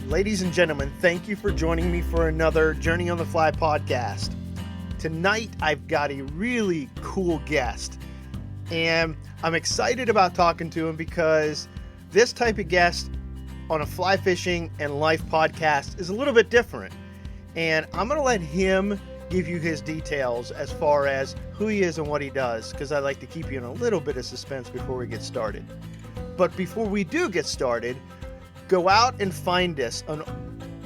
Ladies and gentlemen, thank you for joining me for another Journey on the Fly podcast. Tonight, I've got a really cool guest, and I'm excited about talking to him because this type of guest on a fly fishing and life podcast is a little bit different. And I'm going to let him give you his details as far as who he is and what he does, because I like to keep you in a little bit of suspense before we get started. But before we do get started, go out and find us on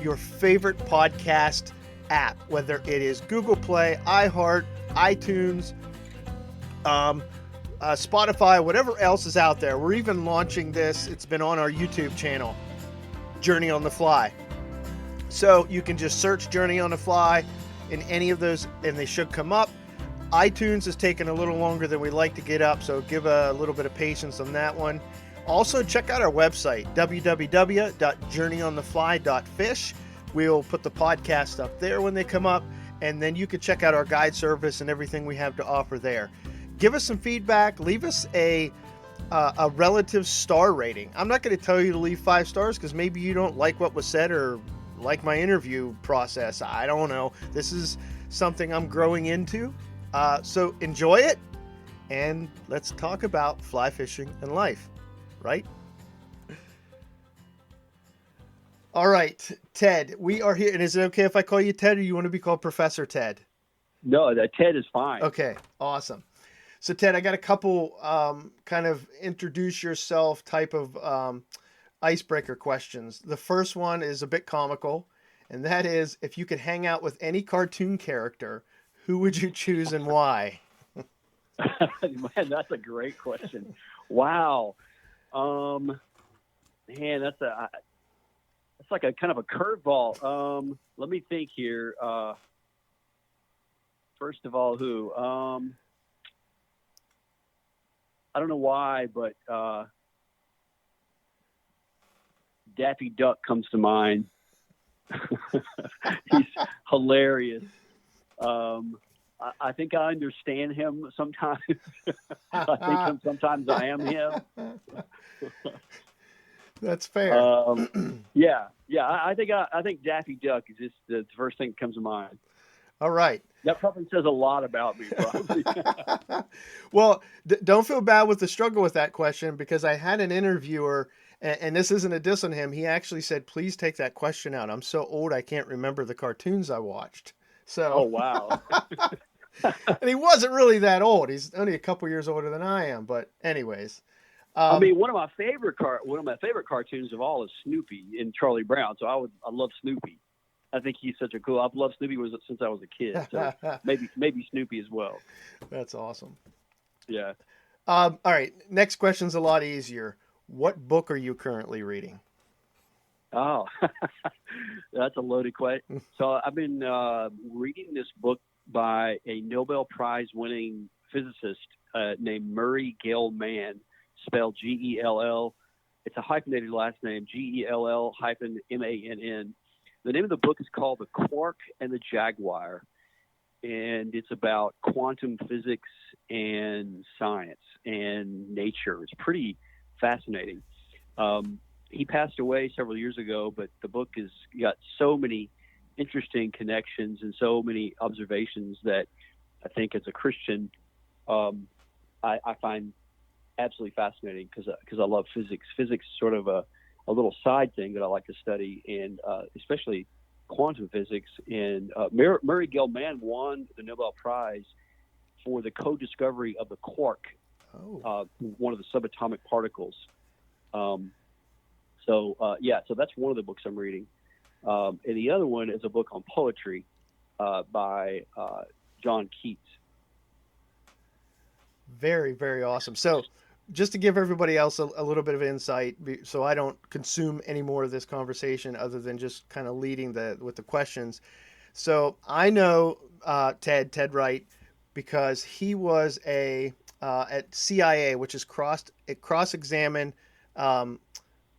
your favorite podcast app, whether it is Google Play, iHeart, iTunes, Spotify, whatever else is out there. We're even launching this. It's been on our YouTube channel, Journey on the Fly. So you can just search Journey on the Fly in any of those, and they should come up. iTunes has taken a little longer than we like to get up, so give a little bit of patience on that one. Also, check out our website, www.journeyonthefly.fish. We'll put the podcast up there when they come up, and then you can check out our guide service and everything we have to offer there. Give us some feedback. Leave us a relative star rating. I'm not going to tell you to leave 5 stars because maybe you don't like what was said or like my interview process. I don't know. This is something I'm growing into. So enjoy it, and let's talk about fly fishing and life. Right? All right, Ted, we are here. And is it okay if I call you Ted, or you want to be called Professor Ted? No, Ted is fine. Okay, awesome. So, Ted, I got a couple kind of introduce yourself type of icebreaker questions. The first one is a bit comical, and that is, if you could hang out with any cartoon character, who would you choose and why? Man, that's a great question. Wow. Man, that's like a kind of a curveball. Let me think here. First of all, who? I don't know why, but Daffy Duck comes to mind. He's hilarious. I think I understand him sometimes. Sometimes I am him. That's fair. Yeah. I think Daffy Duck is just the first thing that comes to mind. All right. That probably says a lot about me, probably. Well, don't feel bad with the struggle with that question, because I had an interviewer, and this isn't a diss on him. He actually said, please take that question out. I'm so old, I can't remember the cartoons I watched. So. Oh, wow. And he wasn't really that old. He's only a couple years older than I am. But anyways. I mean, one of my favorite cartoons of all is Snoopy and Charlie Brown. So I love Snoopy. I think he's such a cool. I've loved Snoopy since I was a kid. So maybe Snoopy as well. That's awesome. Yeah. All right. Next question's a lot easier. What book are you currently reading? Oh, that's a loaded question. So I've been reading this book by a Nobel Prize winning physicist named Murray Gell-Mann, spelled Gell. It's a hyphenated last name, Gell-MANN. The name of the book is called The Quark and the Jaguar, and it's about quantum physics and science and nature. It's pretty fascinating. He passed away several years ago, but the book has got so many interesting connections and so many observations that I think as a Christian, I find absolutely fascinating because I love physics. Physics is sort of a little side thing that I like to study, and especially quantum physics. And Murray Gell-Mann won the Nobel Prize for the co-discovery of the quark, one of the subatomic particles. So that's one of the books I'm reading. And the other one is a book on poetry by John Keats. Very, very awesome. So just to give everybody else a little bit of insight, so I don't consume any more of this conversation other than just kind of leading with the questions. So I know Ted Wright because he was at CIA, which is cross-examined.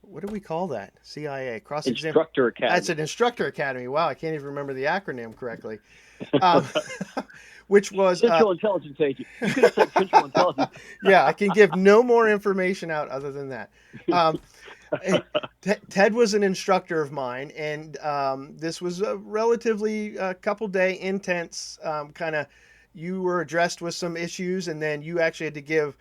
What do we call that? CIA Instructor Academy. That's an Instructor Academy. Wow, I can't even remember the acronym correctly. Which was Central Intelligence Agency. You could have said Central Intelligence. Yeah, I can give no more information out other than that. Ted was an instructor of mine, and this was a relatively couple day intense kind of. You were addressed with some issues, and then you actually had to give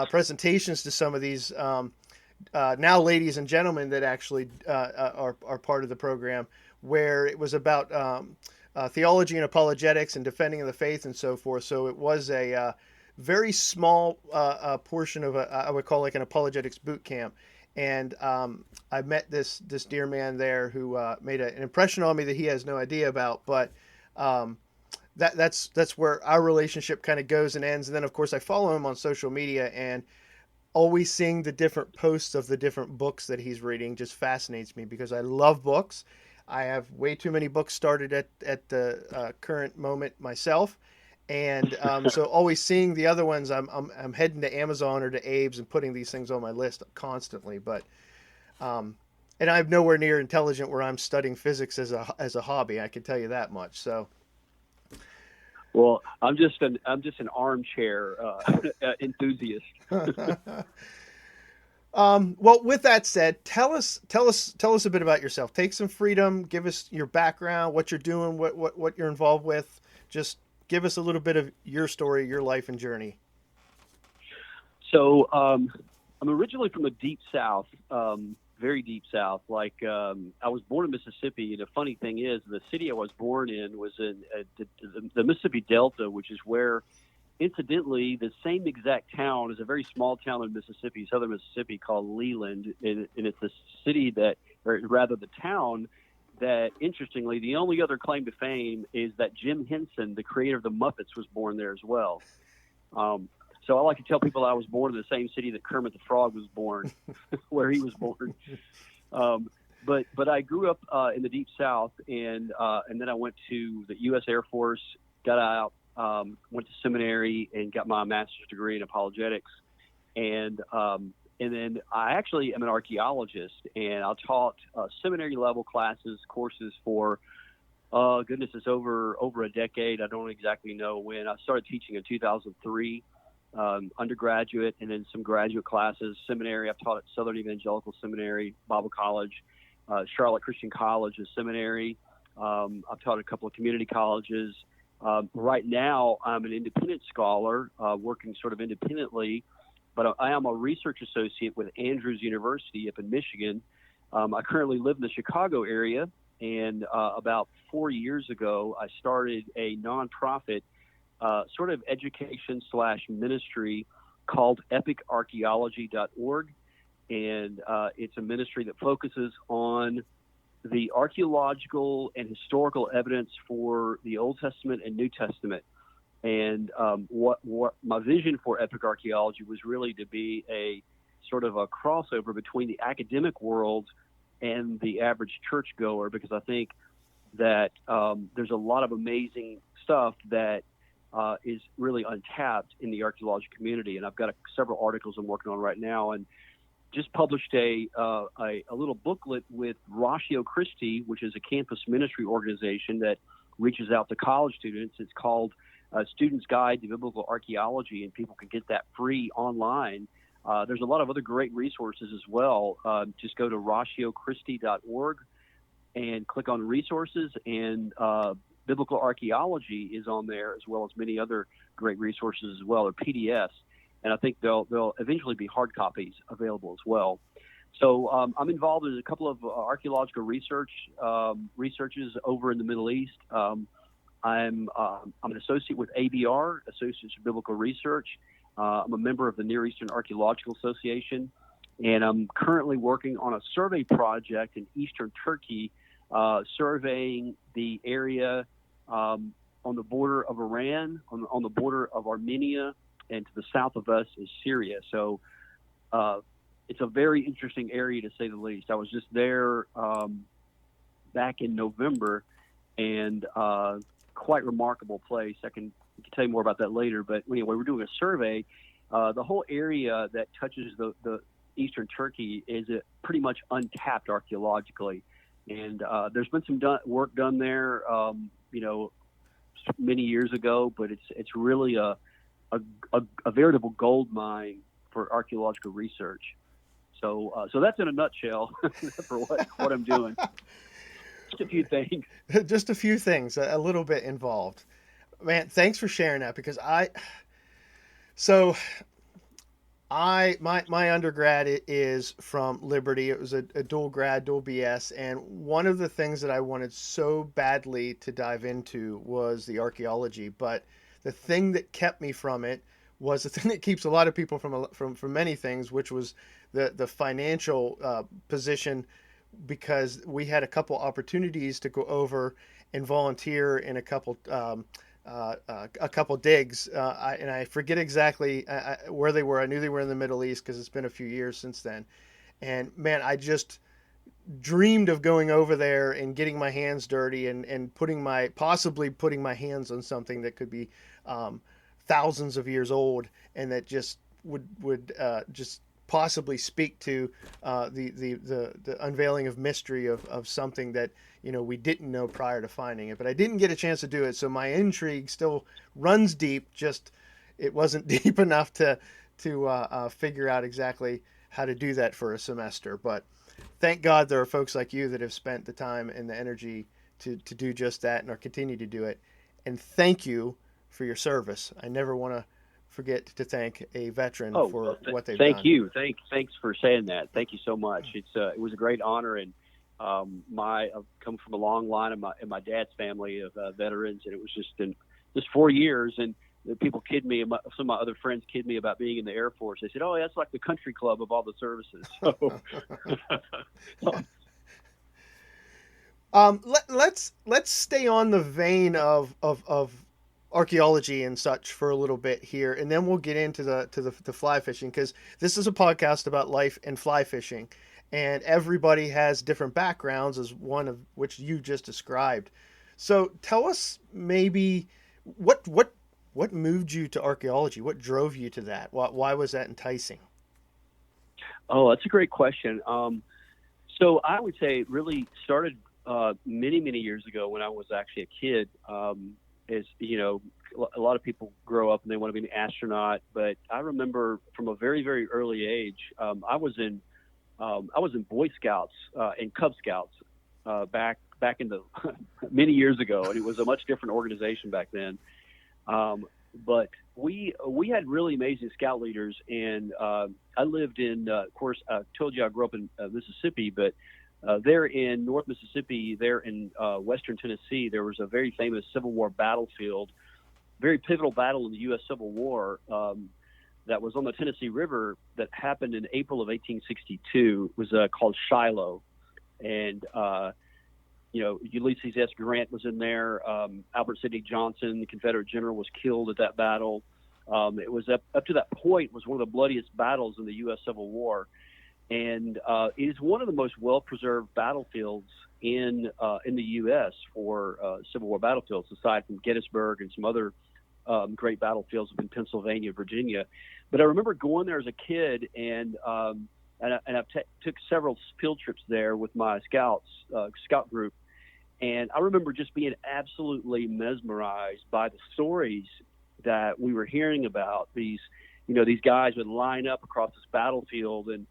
presentations to some of these now ladies and gentlemen that actually are part of the program, where it was about theology and apologetics and defending of the faith and so forth. So it was a very small portion of I would call like an apologetics boot camp. And I met this dear man there who made an impression on me that he has no idea about. But that's where our relationship kind of goes and ends. And then of course I follow him on social media, and always seeing the different posts of the different books that he's reading just fascinates me because I love books. I have way too many books started at the current moment myself. And so always seeing the other ones, I'm heading to Amazon or to Abe's and putting these things on my list constantly. But and I'm nowhere near intelligent where I'm studying physics as a hobby. I can tell you that much. So. Well, I'm just an armchair enthusiast. Well, with that said, tell us a bit about yourself. Take some freedom. Give us your background, what you're doing, what you're involved with. Just give us a little bit of your story, your life and journey. So I'm originally from the deep South, very deep South. Like I was born in Mississippi, and the funny thing is, the city I was born in was in the Mississippi Delta, which is where, incidentally, the same exact town is a very small town in Mississippi, southern Mississippi, called Leland, and it's the city that, or rather the town that, interestingly, the only other claim to fame is that Jim Henson, the creator of the Muppets, was born there as well. So I like to tell people I was born in the same city that Kermit the Frog was born, where he was born. But I grew up in the Deep South, and then I went to the U.S. Air Force, got out, went to seminary, and got my master's degree in apologetics. And then I actually am an archaeologist, and I taught seminary level courses for goodness, it's over a decade. I don't exactly know when. I started teaching in 2003. Undergraduate and then some graduate classes. Seminary, I've taught at Southern Evangelical Seminary, Bible College, Charlotte Christian College, a seminary. I've taught at a couple of community colleges. Right now, I'm an independent scholar, working sort of independently, but I am a research associate with Andrews University up in Michigan. I currently live in the Chicago area, and about 4 years ago, I started a nonprofit sort of education/ministry called epicarchaeology.org. And it's a ministry that focuses on the archaeological and historical evidence for the Old Testament and New Testament. And what my vision for epic archaeology was really to be a sort of a crossover between the academic world and the average churchgoer, because I think that there's a lot of amazing stuff that is really untapped in the archaeology community. And I've got several articles I'm working on right now, and just published a little booklet with Ratio Christi, which is a campus ministry organization that reaches out to college students. It's called Student's Guide to Biblical Archaeology, and people can get that free online. There's a lot of other great resources as well. Just go to ratiochristi.org and click on resources, and biblical archaeology is on there, as well as many other great resources as well, or PDFs. And I think they'll eventually be hard copies available as well. So I'm involved in a couple of archaeological researches over in the Middle East. I'm an associate with ABR, Associates for Biblical Research. I'm a member of the Near Eastern Archaeological Association, and I'm currently working on a survey project in Eastern Turkey, surveying the area on the border of Iran, on the border of Armenia, and to the south of us is Syria. So it's a very interesting area, to say the least. I was just there back in November, and quite remarkable place. I can tell you more about that later. But anyway, we're doing a survey. The whole area that touches the eastern Turkey is pretty much untapped archaeologically. And there's been some work done there, many years ago, but it's really a veritable gold mine for archaeological research. So that's in a nutshell for what I'm doing. Just a few things. Just a few things, a little bit involved. Man, thanks for sharing that because so my undergrad is from Liberty. It was a dual grad, dual BS, and one of the things that I wanted so badly to dive into was the archaeology. But the thing that kept me from it was the thing that keeps a lot of people from many things, which was the financial position, because we had a couple opportunities to go over and volunteer in a couple digs, and I forget exactly where they were. I knew they were in the Middle East because it's been a few years since then. And man, I just dreamed of going over there and getting my hands dirty and possibly putting my hands on something that could be thousands of years old, and that just would just possibly speak to the unveiling of mystery of something that we didn't know prior to finding it. But I didn't get a chance to do it, so my intrigue still runs deep. Just it wasn't deep enough to figure out exactly how to do that for a semester. But thank God there are folks like you that have spent the time and the energy to do just that and are continue to do it. And thank you for your service. I never want to forget to thank a veteran for what they've done. Thank you. Thanks for saying that. Thank you so much. It was a great honor, and I've come from a long line in my dad's family of veterans, and it was just 4 years. And people kid me, some of my other friends kid me about being in the Air Force. They said, "Oh, that's like the country club of all the services." Let's stay on the vein of archaeology and such for a little bit here, and then we'll get into the fly fishing, because this is a podcast about life and fly fishing, and everybody has different backgrounds, as one of which you just described. So tell us maybe what moved you to archaeology? What drove you to that? Why was that enticing? Oh, that's a great question. So I would say it really started many years ago when I was actually a kid. As you know, a lot of people grow up and they want to be an astronaut, but I remember from a very early age, I was in Boy Scouts and Cub Scouts back in the many years ago, and it was a much different organization back then. But we had really amazing scout leaders, and I lived in, of course, I told you I grew up in Mississippi, but there in North Mississippi, there in Western Tennessee, there was a very famous Civil War battlefield, very pivotal battle in the U.S. Civil War that was on the Tennessee River that happened in April of 1862. It was called Shiloh, and Ulysses S. Grant was in there. Albert Sidney Johnson, the Confederate general, was killed at that battle. It was up to that point was one of the bloodiest battles in the U.S. Civil War. And it is one of the most well-preserved battlefields in the U.S. for Civil War battlefields, aside from Gettysburg and some other great battlefields in Pennsylvania, Virginia. But I remember going there as a kid, and I took several field trips there with my scout group, and I remember just being absolutely mesmerized by the stories that we were hearing about. These guys would line up across this battlefield and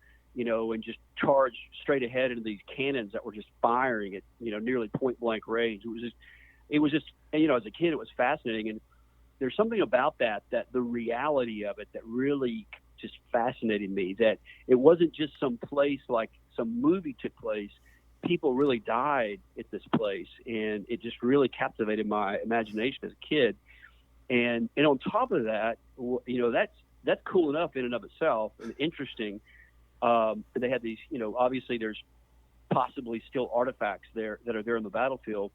just charge straight ahead into these cannons that were just firing at, nearly point blank range. It was just, as a kid, it was fascinating. And there's something about that the reality of it that really just fascinated me, that it wasn't just some place like some movie took place. People really died at this place. And it just really captivated my imagination as a kid. And on top of that, that's cool enough in and of itself and interesting. They had these, obviously there's possibly still artifacts there that are there in the battlefield,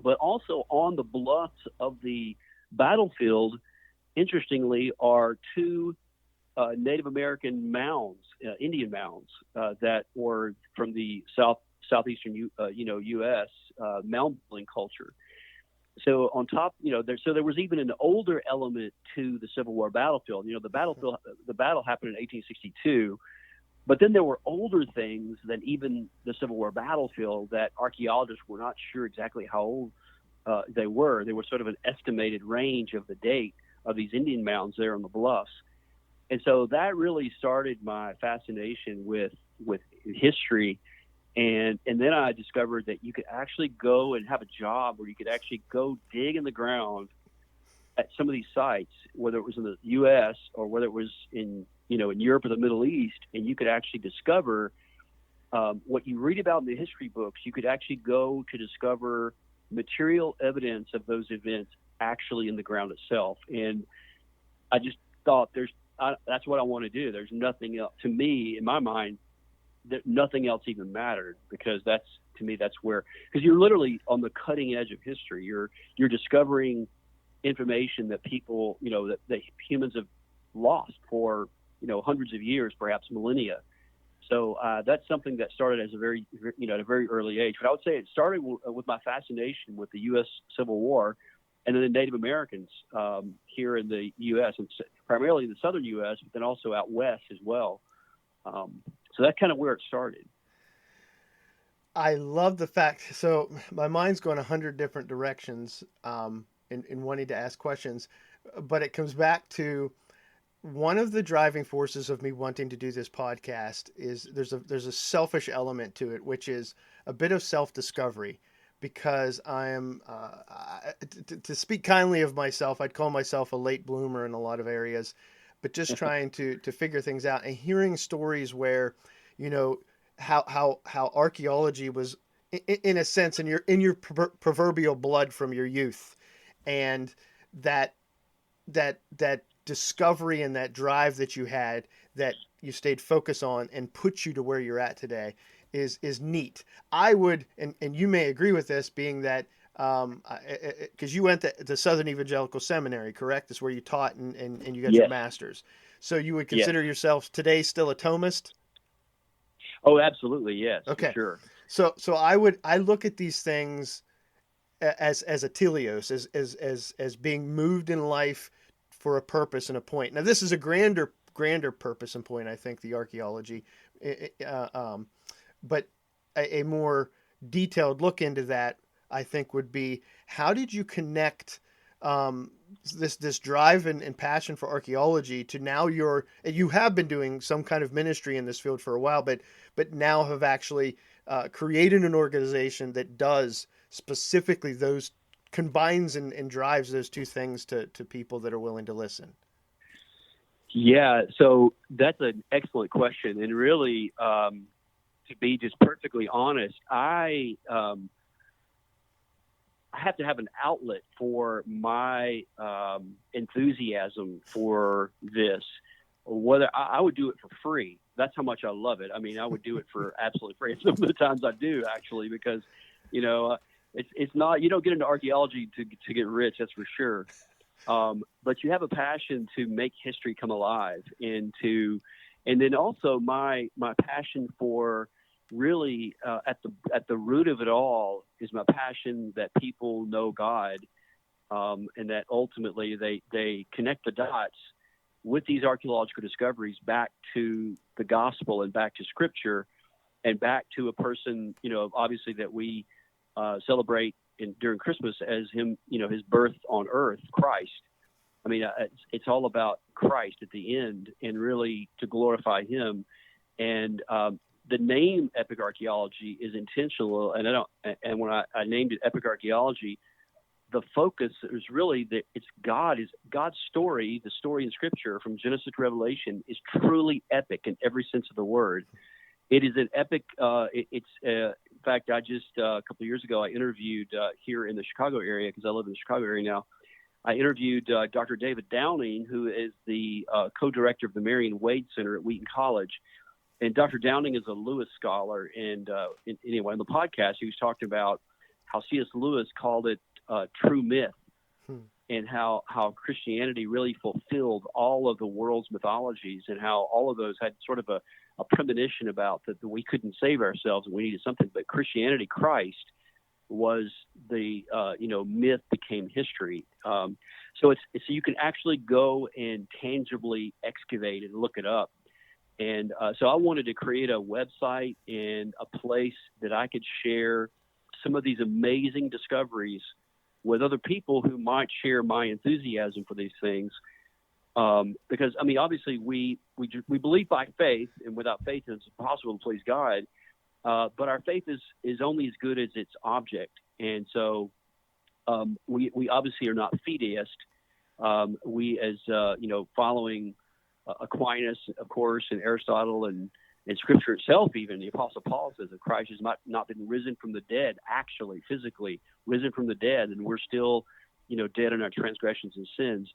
but also on the bluffs of the battlefield, interestingly, are two Native American mounds, Indian mounds, that were from the southeastern U.S. mound building culture. So on top, there was even an older element to the Civil War battlefield. The battle happened in 1862. But then there were older things than even the Civil War battlefield that archaeologists were not sure exactly how old they were. They were sort of an estimated range of the date of these Indian mounds there on the bluffs. And so that really started my fascination with history. And then I discovered that you could actually go and have a job where you could actually go dig in the ground at some of these sites, whether it was in the U.S. or whether it was in Europe or the Middle East, and you could actually discover what you read about in the history books. You could actually go to discover material evidence of those events actually in the ground itself. And I just thought that's what I want to do. There's nothing else to me in my mind. That nothing else even mattered, because that's where, because you're literally on the cutting edge of history. You're discovering information that people, that humans have lost for, hundreds of years, perhaps millennia. So that's something that started as at a very early age. But I would say it started with my fascination with the U.S. Civil War, and then the Native Americans here in the U.S., and primarily in the southern U.S., but then also out west as well. So that's kind of where it started. I love the fact. So my mind's going 100 different directions in wanting to ask questions, but it comes back to one of the driving forces of me wanting to do this podcast is there's a selfish element to it, which is a bit of self-discovery, because I am, to speak kindly of myself, I'd call myself a late bloomer in a lot of areas, but just trying to figure things out and hearing stories where, how archaeology was in a sense in your proverbial blood from your youth, and that discovery and that drive that you had, that you stayed focused on and put you to where you're at today is neat. I would, and you may agree with this, being that because you went to Southern Evangelical Seminary, correct? That's where you taught and you got Yes. your master's. So you would consider yourself today still a Thomist? Oh, absolutely, yes. Okay, for sure. So I look at these things as a teleos, as being moved in life for a purpose and a point. Now this is a grander purpose and point, I think, the archaeology, but a more detailed look into that, I think, would be, how did you connect this drive and passion for archaeology to now you have been doing some kind of ministry in this field for a while, but now have actually created an organization that does specifically those, combines and drives those two things to people that are willing to listen? Yeah, so that's an excellent question. And really, to be just perfectly honest, I have to have an outlet for my enthusiasm for this. Whether I would do it for free. That's how much I love it. I mean, I would do it for absolutely free. And some of the times I do, actually, because, it's not, you don't get into archaeology to get rich, that's for sure. But you have a passion to make history come alive, and then also my passion for really at the root of it all is my passion that people know God, and that ultimately they connect the dots with these archaeological discoveries back to the gospel and back to scripture and back to a person, obviously that we celebrate during Christmas as him, his birth on earth, Christ. I mean, it's all about Christ at the end, and really to glorify him. And the name Epic Archaeology is intentional. And when I named it Epic Archaeology, the focus is really that it's God's story. The story in Scripture from Genesis to Revelation is truly epic in every sense of the word. It is an epic. In fact, I just a couple of years ago I interviewed here in the Chicago area, because I live in the Chicago area now. I interviewed Dr. David Downing, who is the co-director of the Marion Wade Center at Wheaton College. And Dr. Downing is a Lewis scholar. And anyway, on the podcast, he was talking about how C.S. Lewis called it true myth, and how Christianity really fulfilled all of the world's mythologies, and how all of those had sort of a premonition about that we couldn't save ourselves and we needed something. But Christianity, Christ, was the myth became history. So you can actually go and tangibly excavate and look it up. And so I wanted to create a website and a place that I could share some of these amazing discoveries with other people who might share my enthusiasm for these things. Because I mean, obviously, we believe by faith, and without faith, it's impossible to please God. But our faith is only as good as its object, and so we obviously are not fideist. We, as following Aquinas, of course, and Aristotle, and Scripture itself, even the Apostle Paul says that Christ has not been risen from the dead, actually, physically risen from the dead, and we're still, dead in our transgressions and sins.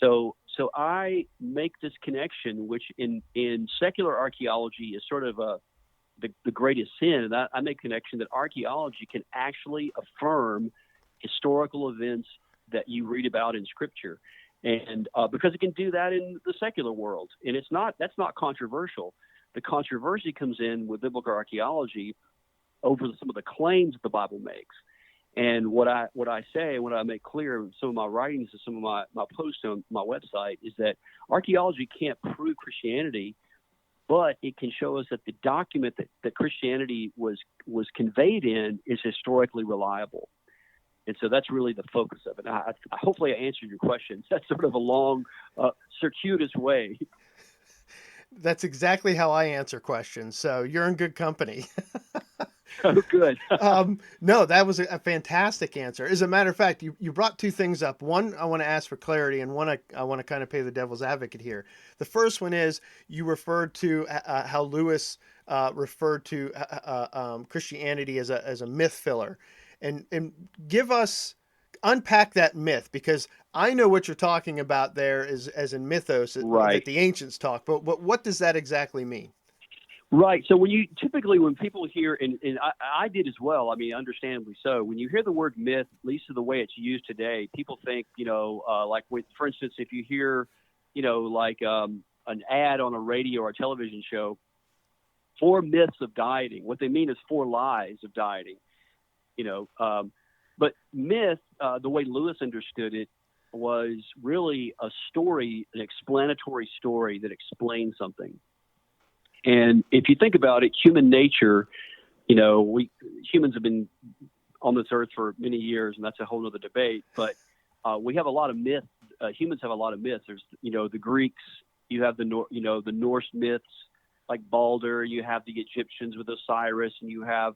So I make this connection, which in secular archaeology is sort of the greatest sin, and I make connection that archaeology can actually affirm historical events that you read about in Scripture, and because it can do that in the secular world, and that's not controversial. The controversy comes in with biblical archaeology over some of the claims that the Bible makes. And what I say, what I make clear in some of my writings and some of my posts on my website is that archaeology can't prove Christianity, but it can show us that the document that Christianity was conveyed in is historically reliable. And so that's really the focus of it. Hopefully I answered your question. That's sort of a long, circuitous way. That's exactly how I answer questions. So you're in good company. Oh, good. No, that was a fantastic answer. As a matter of fact, you brought two things up. One, I want to ask for clarity, and one, I want to kind of play the devil's advocate here. The first one is you referred to how Lewis referred to Christianity as a myth filler, and unpack that myth, because I know what you're talking about there is as in mythos right. that the ancients talk, but what does that exactly mean? Right. So when people hear, and I did as well, I mean, understandably so, when you hear the word myth, at least the way it's used today, people think, for instance, if you hear, an ad on a radio or a television show, 4 myths of dieting, what they mean is 4 lies of dieting, but myth, the way Lewis understood it, was really a story, an explanatory story that explains something. And if you think about it, human nature, humans have been on this earth for many years, and that's a whole other debate. But we have a lot of myths. Humans have a lot of myths. There's, the Greeks. You have the Norse myths like Balder. You have the Egyptians with Osiris, and you have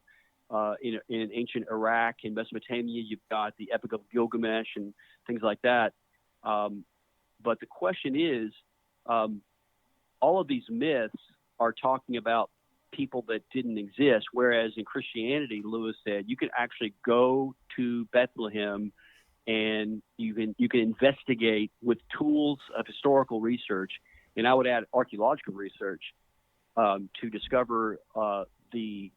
in ancient Iraq and Mesopotamia, you've got the Epic of Gilgamesh and things like that. But the question is, all of these myths are talking about people that didn't exist, whereas in Christianity, Lewis said, you can actually go to Bethlehem and you can investigate with tools of historical research, and I would add archaeological research, to discover the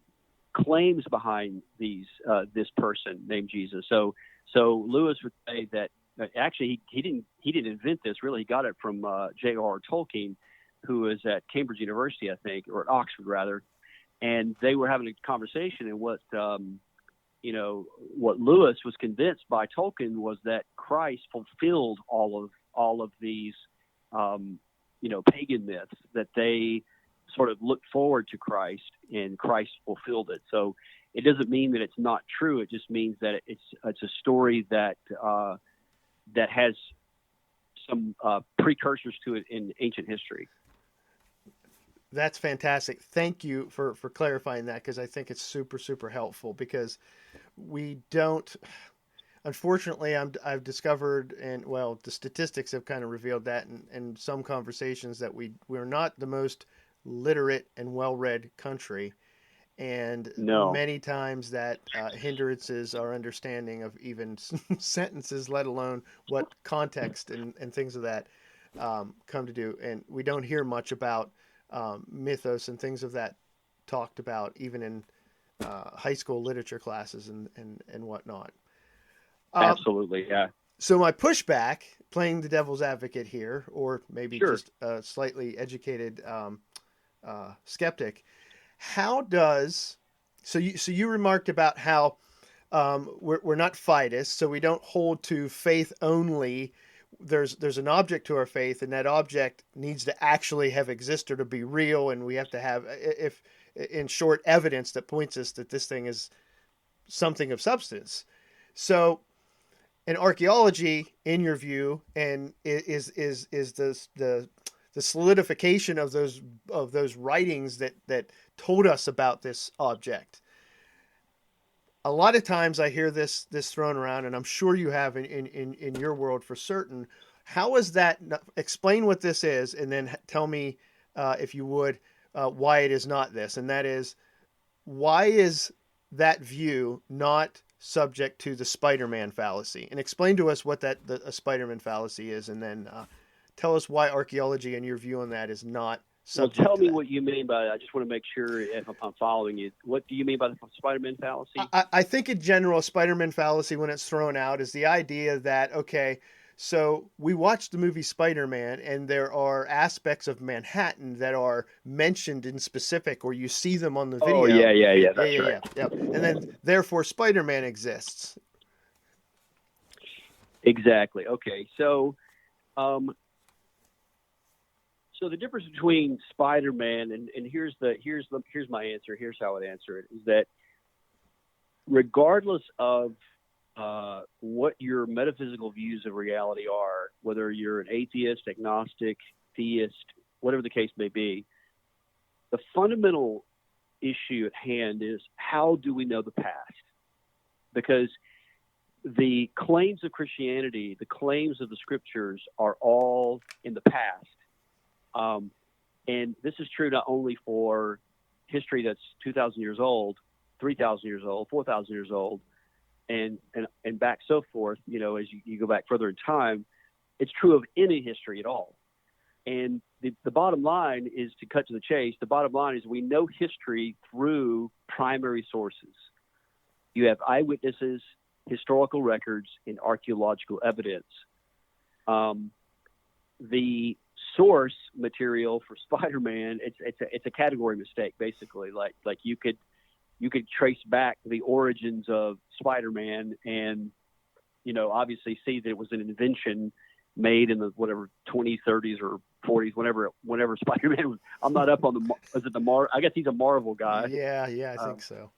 claims behind this person named Jesus. So Lewis would say that actually he didn't invent this. Really, he got it from J.R.R. Tolkien, who is at Cambridge University, I think, or at Oxford rather, and they were having a conversation. And what Lewis was convinced by Tolkien was that Christ fulfilled all of these pagan myths, that they sort of looked forward to Christ, and Christ fulfilled it. So it doesn't mean that it's not true. It just means that it's a story that has some precursors to it in ancient history. That's fantastic. Thank you for clarifying that, because I think it's super, super helpful, because we don't, unfortunately, I've discovered, and well, the statistics have kind of revealed that in some conversations, that we're not the most literate and well-read country. And many times that hindrances our understanding of even sentences, let alone what context and things of that come to do. And we don't hear much about mythos and things of that talked about even in high school literature classes and whatnot. Absolutely, yeah. So my pushback, playing the devil's advocate here, or maybe Sure. just a slightly educated skeptic, how does so you remarked about how we're not fideist, so we don't hold to faith only. There's an object to our faith, and that object needs to actually have existed or be real, and we have to have, if in short, evidence that points us that this thing is something of substance. So And archaeology, in your view, and is the solidification of those writings that told us about this object. A lot of times I hear this thrown around, and I'm sure you have in your world for certain. How is that? Explain what this is, and then tell me, if you would, why it is not this. And that is, why is that view not subject to the Spider-Man fallacy? And explain to us what a Spider-Man fallacy is, and then tell us why archaeology, and your view on that, is not subject Well, tell to me that. what you mean by that. I just want to make sure if I'm following you. What do you mean by the Spider-Man fallacy? I think in general, Spider-Man fallacy, when it's thrown out, is the idea that, okay, so we watched the movie Spider-Man, and there are aspects of Manhattan that are mentioned in specific, or you see them on the Oh, video. yeah. Yeah, That's yeah, right. yeah, yeah. And then therefore Spider-Man exists. Exactly. Okay. So the difference between Spider-Man and here's my answer. Here's how I would answer it: is that regardless of what your metaphysical views of reality are, whether you're an atheist, agnostic, theist, whatever the case may be, the fundamental issue at hand is, how do we know the past? Because the claims of Christianity, the claims of the scriptures, are all in the past. And this is true not only for history that's 2,000 years old, 3,000 years old, 4,000 years old, and back so forth, as you go back further in time. It's true of any history at all. And the bottom line is, to cut to the chase, the bottom line is we know history through primary sources. You have eyewitnesses, historical records, and archaeological evidence. The source material for Spider-Man, it's a category mistake, basically. Like you could trace back the origins of Spider-Man and obviously see that it was an invention made in the 20s, 30s, or 40s, whenever Spider-Man was. I'm not up on I guess he's a Marvel guy. Yeah, I think so.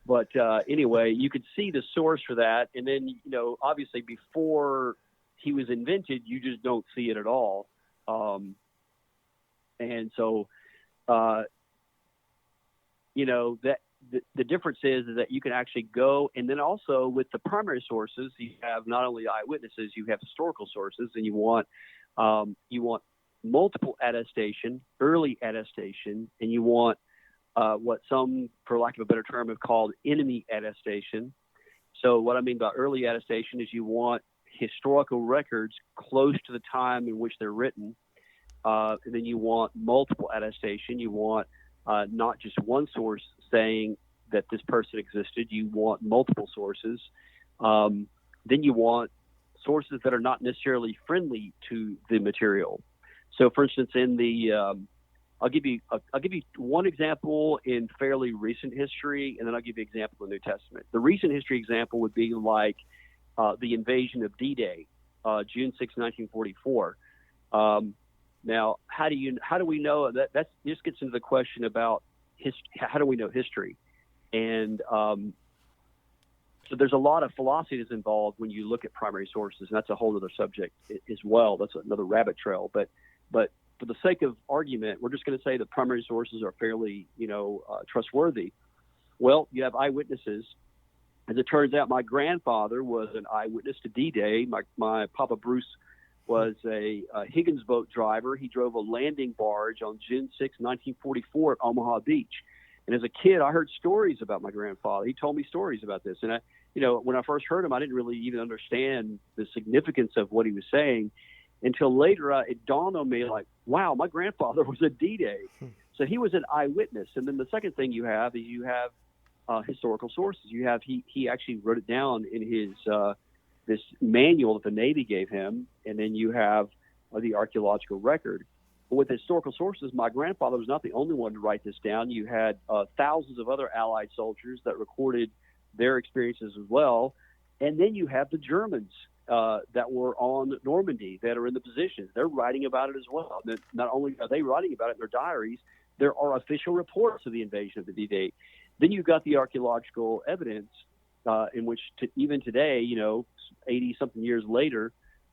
But anyway, you could see the source for that, and then obviously before he was invented, you just don't see it at all. And so, that the difference is that you can actually go, and then also with the primary sources, you have not only eyewitnesses, you have historical sources, and you want multiple attestation, early attestation, and you want what some, for lack of a better term, have called enemy attestation. So what I mean by early attestation is you want historical records close to the time in which they're written. And then you want multiple attestation. You want not just one source saying that this person existed. You want multiple sources. Then you want sources that are not necessarily friendly to the material. So, for instance, in the I'll give you one example in fairly recent history, and then I'll give you an example in the New Testament. The recent history example would be like the invasion of D-Day, June 6, 1944. Now, how do we know that? This gets into the question about how do we know history? And so there's a lot of philosophy that's involved when you look at primary sources, and that's a whole other subject as well. That's another rabbit trail. But for the sake of argument, we're just going to say that primary sources are fairly, trustworthy. Well, you have eyewitnesses. As it turns out, my grandfather was an eyewitness to D-Day. My Papa Bruce was a Higgins boat driver. He drove a landing barge on June 6, 1944 at Omaha Beach. And as a kid, I heard stories about my grandfather. He told me stories about this. And when I first heard him, I didn't really even understand the significance of what he was saying until later. It dawned on me, like, wow, my grandfather was at D-Day. So he was an eyewitness. And then the second thing you have is historical sources. You have he actually wrote it down in his this manual that the Navy gave him, and then you have the archaeological record. But with historical sources, my grandfather was not the only one to write this down. You had thousands of other Allied soldiers that recorded their experiences as well, and then you have the Germans that were on Normandy that are in the positions. They're writing about it as well. Not only are they writing about it in their diaries, there are official reports of the invasion of the D-Day. Then you've got the archaeological evidence in which even today, 80 something years later,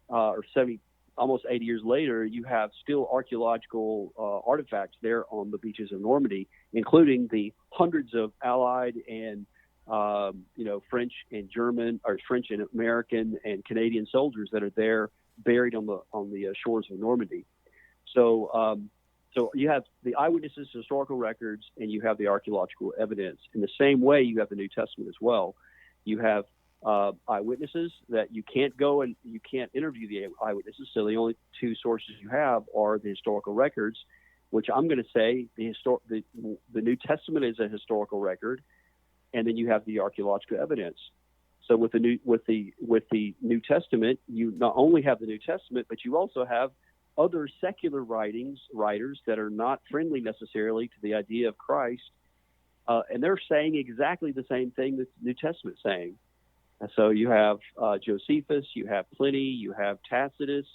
or 70, almost 80 years later, you have still archaeological artifacts there on the beaches of Normandy, including the hundreds of Allied and French and German, or French and American and Canadian soldiers that are there buried on the shores of Normandy. So you have the eyewitnesses, historical records, and you have the archaeological evidence. In the same way, you have the New Testament as well. You have eyewitnesses that you can't go and you can't interview the eyewitnesses. So the only two sources you have are the historical records, which I'm going to say the New Testament is a historical record, and then you have the archaeological evidence. So with the New Testament, you not only have the New Testament, but you also have other secular writers that are not friendly necessarily to the idea of Christ, and they're saying exactly the same thing that the New Testament's saying. And so you have Josephus, you have Pliny, you have Tacitus,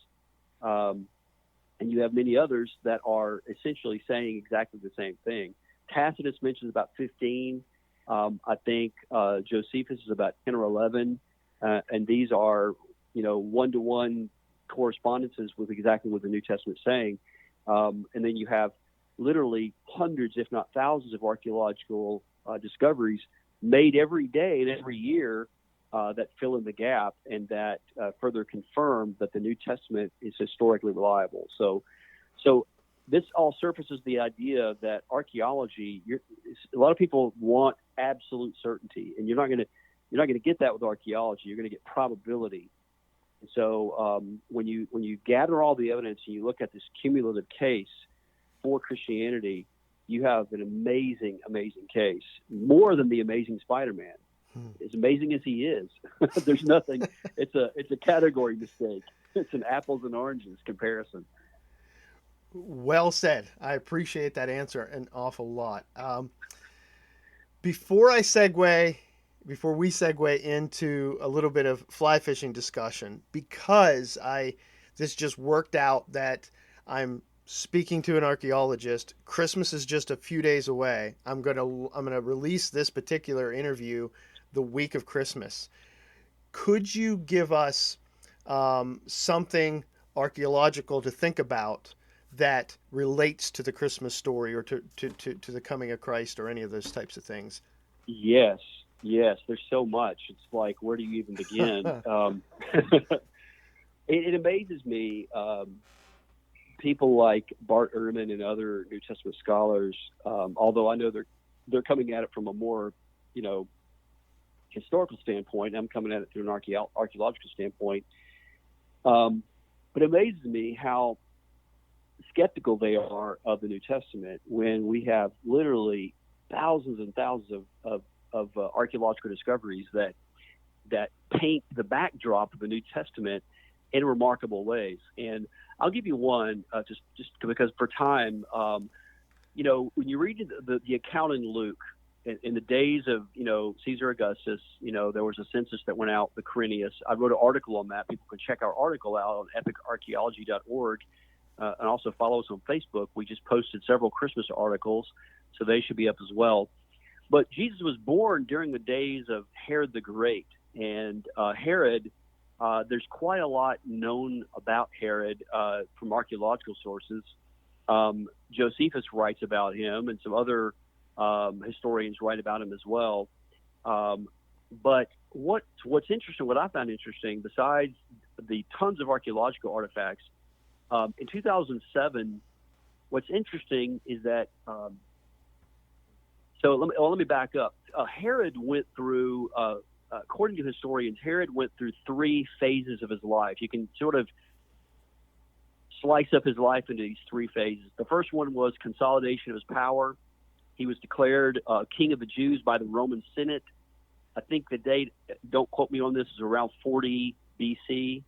and you have many others that are essentially saying exactly the same thing. Tacitus mentions about 15. I think Josephus is about 10 or 11, and these are, one-to-one correspondences with exactly what the New Testament is saying. And then you have literally hundreds, if not thousands, of archaeological discoveries made every day and every year that fill in the gap and that further confirm that the New Testament is historically reliable. So this all surfaces the idea that archaeology, a lot of people want absolute certainty, and you're not going to get that with archaeology. You're going to get probability. And so when you gather all the evidence and you look at this cumulative case for Christianity, you have an amazing, amazing case, more than the Amazing Spider-Man. As amazing as he is, there's nothing. It's a category mistake. It's an apples and oranges comparison. Well said. I appreciate that answer an awful lot. Before we segue into a little bit of fly fishing discussion, because this just worked out that I'm speaking to an archaeologist. Christmas is just a few days away. I'm gonna release this particular interview the week of Christmas. Could you give us something archaeological to think about that relates to the Christmas story or to the coming of Christ or any of those types of things? Yes. There's so much. It's like, where do you even begin? It amazes me. People like Bart Ehrman and other New Testament scholars, although I know they're coming at it from a more, historical standpoint. I'm coming at it through an archaeological standpoint. But it amazes me how skeptical they are of the New Testament when we have literally thousands and thousands of archaeological discoveries that paint the backdrop of the New Testament in remarkable ways. And I'll give you one just because for time. When you read the account in Luke, in the days of Caesar Augustus, there was a census that went out, the Quirinius. I wrote an article on that. People can check our article out on epicarchaeology.org, and also follow us on Facebook. We just posted several Christmas articles, so they should be up as well. But Jesus was born during the days of Herod the Great, and Herod. There's quite a lot known about Herod from archaeological sources. Josephus writes about him, and some other historians write about him as well. But what's interesting, what I found interesting, besides the tons of archaeological artifacts, in 2007, what's interesting is that. So let me back up. Herod went through, according to historians, Herod went through 3 phases of his life. You can sort of slice up his life into these 3 phases. The first one was consolidation of his power. He was declared king of the Jews by the Roman Senate. I think the date, don't quote me on this, is around 40 BC.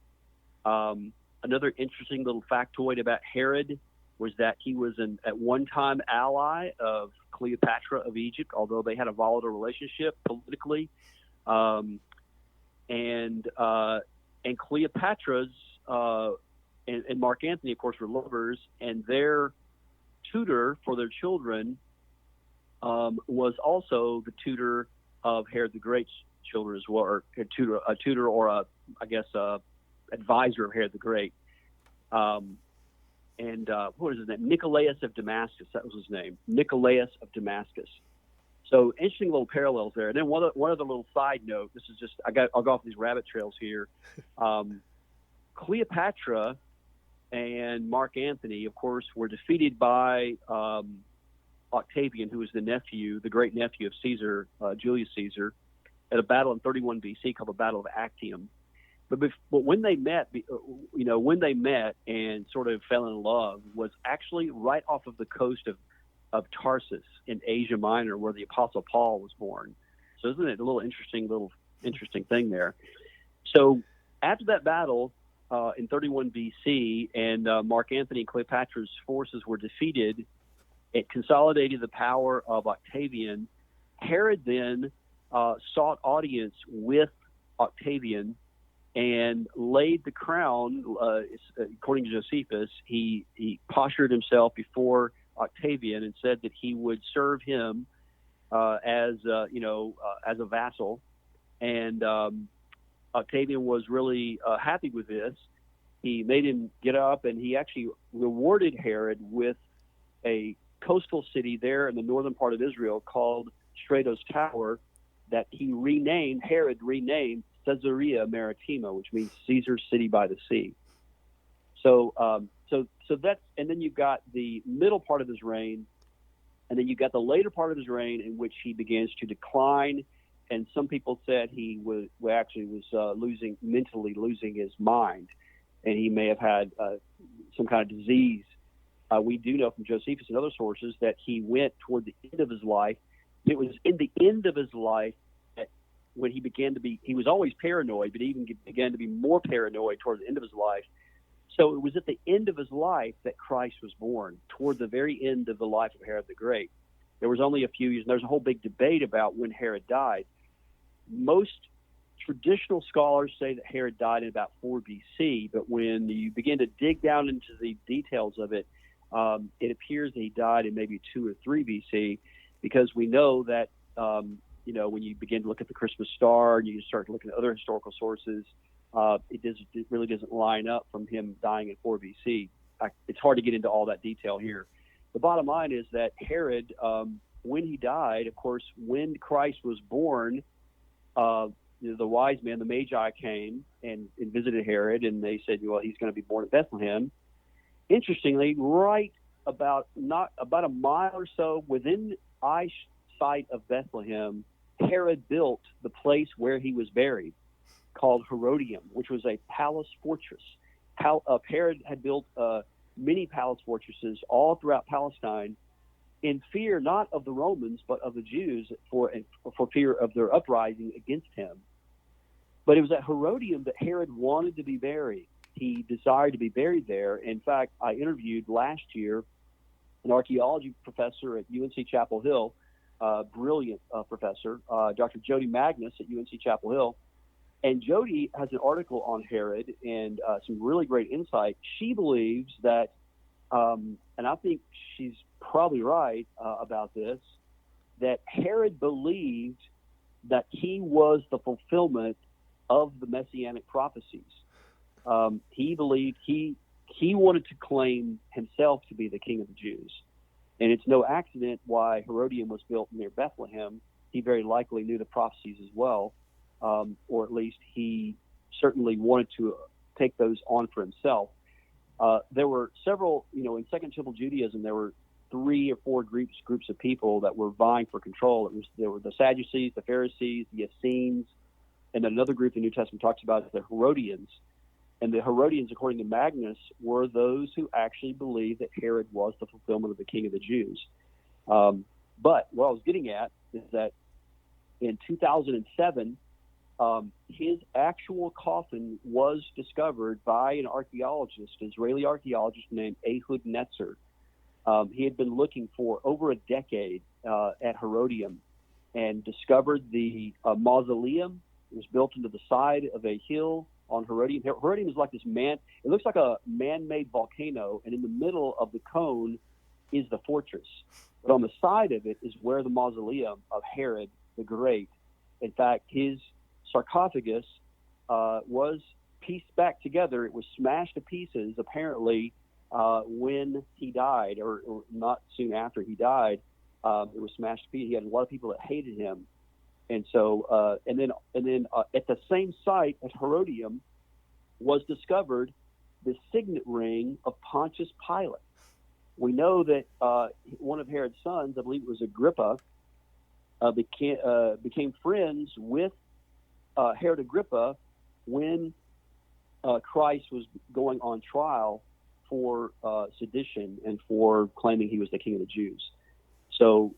Another interesting little factoid about Herod was that he was at one time ally of Cleopatra of Egypt, although they had a volatile relationship politically. And Cleopatra's and Mark Antony, of course, were lovers, and their tutor for their children was also the tutor of Herod the Great's children as well, or a tutor or a advisor of Herod the Great. And what is his name? Nicolaus of Damascus. That was his name. Nicolaus of Damascus. So interesting little parallels there. And then one other little side note. This is just I'll go off these rabbit trails here. Cleopatra and Mark Antony, of course, were defeated by Octavian, who was the great nephew of Caesar, Julius Caesar, at a battle in 31 BC called the Battle of Actium. But when they met, and sort of fell in love, was actually right off of the coast of Tarsus in Asia Minor, where the Apostle Paul was born. So isn't it a little interesting thing there? So after that battle in 31 BC, and Mark Antony and Cleopatra's forces were defeated, it consolidated the power of Octavian. Herod then sought audience with Octavian and laid the crown. According to Josephus, he postured himself before Octavian and said that he would serve him as a vassal. And Octavian was really happy with this. He made him get up, and he actually rewarded Herod with a coastal city there in the northern part of Israel called Stratos Tower that Herod renamed Caesarea Maritima, which means Caesar's city by the sea. So that's, and then you've got the middle part of his reign, and then you've got the later part of his reign in which he begins to decline. And some people said he was mentally losing his mind, and he may have had some kind of disease. We do know from Josephus and other sources that he went toward the end of his life. It was in the end of his life that when he was always paranoid, but he even began to be more paranoid toward the end of his life. So it was at the end of his life that Christ was born, toward the very end of the life of Herod the Great. There was only a few years, and there's a whole big debate about when Herod died. Most traditional scholars say that Herod died in about 4 BC, but when you begin to dig down into the details of it, it appears that he died in maybe 2 or 3 BC, because we know that, when you begin to look at the Christmas star and you start looking at other historical sources, it really doesn't line up from him dying in 4 BC. It's hard to get into all that detail here. The bottom line is that Herod, when he died, of course, when Christ was born, the wise men, the Magi, came and visited Herod, and they said, well, he's going to be born in Bethlehem. Interestingly, right about a mile or so within eyesight of Bethlehem, Herod built the place where he was buried, called Herodium, which was a palace fortress. Herod had built many palace fortresses all throughout Palestine, in fear not of the Romans but of the Jews, for fear of their uprising against him. But it was at Herodium that Herod wanted to be buried. He desired to be buried there. In fact, I interviewed last year an archaeology professor at UNC Chapel Hill, brilliant professor, Dr. Jody Magnus at UNC Chapel Hill. And Jody has an article on Herod and some really great insight. She believes that, and I think she's probably right about this, that Herod believed that he was the fulfillment of the messianic prophecies. He believed he wanted to claim himself to be the king of the Jews. And it's no accident why Herodium was built near Bethlehem. He very likely knew the prophecies as well, or at least he certainly wanted to take those on for himself. There were several, in Second Temple Judaism, there were 3 or 4 groups of people that were vying for control. There were the Sadducees, the Pharisees, the Essenes, and another group the New Testament talks about is the Herodians. And the Herodians, according to Magnus, were those who actually believed that Herod was the fulfillment of the king of the Jews. But what I was getting at is that in 2007, his actual coffin was discovered by an Israeli archaeologist named Ehud Netzer. He had been looking for over a decade at Herodium and discovered the mausoleum. It was built into the side of a hill on Herodium. Herodium is like this it looks like a man-made volcano, and in the middle of the cone is the fortress. But on the side of it is where the mausoleum of Herod the Great. In fact, his sarcophagus was pieced back together. It was smashed to pieces, apparently, when he died, or not soon after he died. It was smashed to pieces. He had a lot of people that hated him, and so and then at the same site at Herodium was discovered the signet ring of Pontius Pilate. We know that one of Herod's sons, I believe it was Agrippa, became friends with Herod Agrippa when Christ was going on trial for sedition and for claiming he was the king of the Jews. So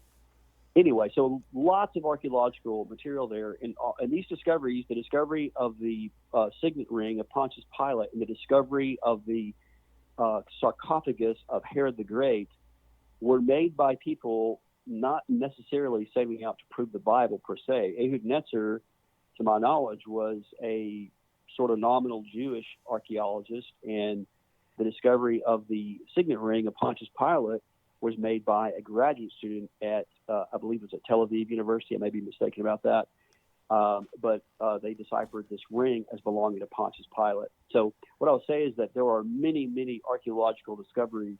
anyway, so lots of archaeological material there. And these discoveries, the discovery of the signet ring of Pontius Pilate and the discovery of the sarcophagus of Herod the Great, were made by people not necessarily setting out to prove the Bible per se. Ehud Netzer, to my knowledge, was a sort of nominal Jewish archaeologist, and the discovery of the signet ring of Pontius Pilate was made by a graduate student at, I believe it was at Tel Aviv University. I may be mistaken about that. But they deciphered this ring as belonging to Pontius Pilate. So what I'll say is that there are many, many archaeological discoveries